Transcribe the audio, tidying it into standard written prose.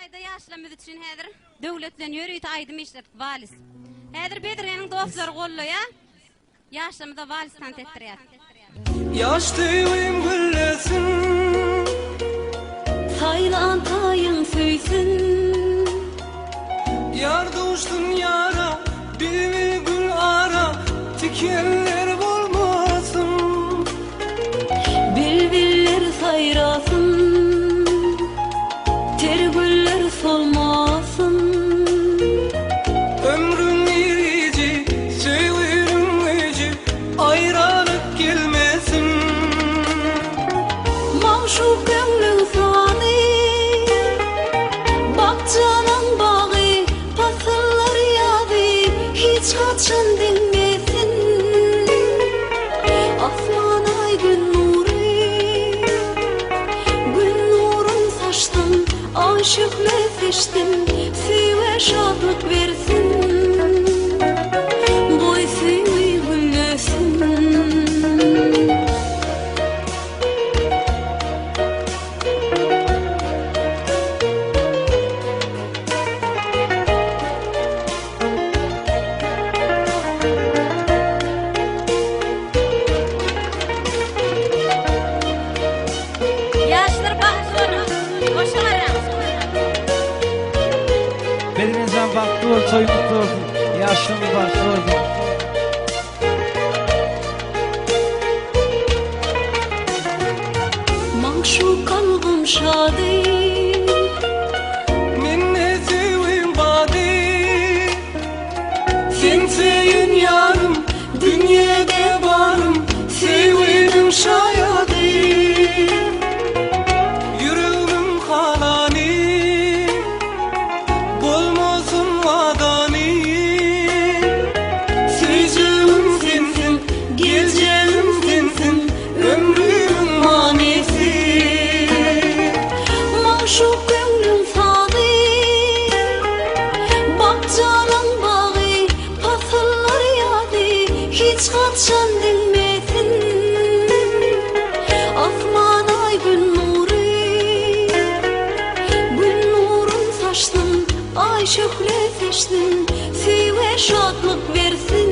ayda yaşlamız için häzir döwletlen ýörüýt aýdym işletip valis. Häzir Bedireniň dostlary golloýa. Yaşlamyda valis tant etdirýär. Yaşlıyım güllesin, Saylan tayın süysün, yar dostun yara, bilmi gül ara, tikenler bulmasın. bilbiller sayrasın, tergüller solmasın. Ömrün irici, sevgilim eci, ayrılık gelmesin. Maşuk gönlün sani, bakcanın bağı, pasıllar yadı, hiç kaçın dinmesin. Asman ay gün nurun saçtın, aşıkla seçtin, süve şadlık versin. Boy süvi güllesin. Yaşlar bahsonu. Boşalara. Bedenizden baktı ol, soy mutlu olsun. Yaşlımız başlı olsun. Maşuk kalbim şadı, Minne sevim badi, senseyin yarım, dünyada varım, sevgilim şayadı. Yüreğim halani, bulmasın vadani. Seveceğim sensin, geleceğim sensin, ömrümün manisi. maşuk gönlüm sadı, bakcanın bağı, pasıllar yadı, hiç kaçan dinmesin. Asman ay gün nurun saçtın, ay şöyle seçtin, süve şadlık versin.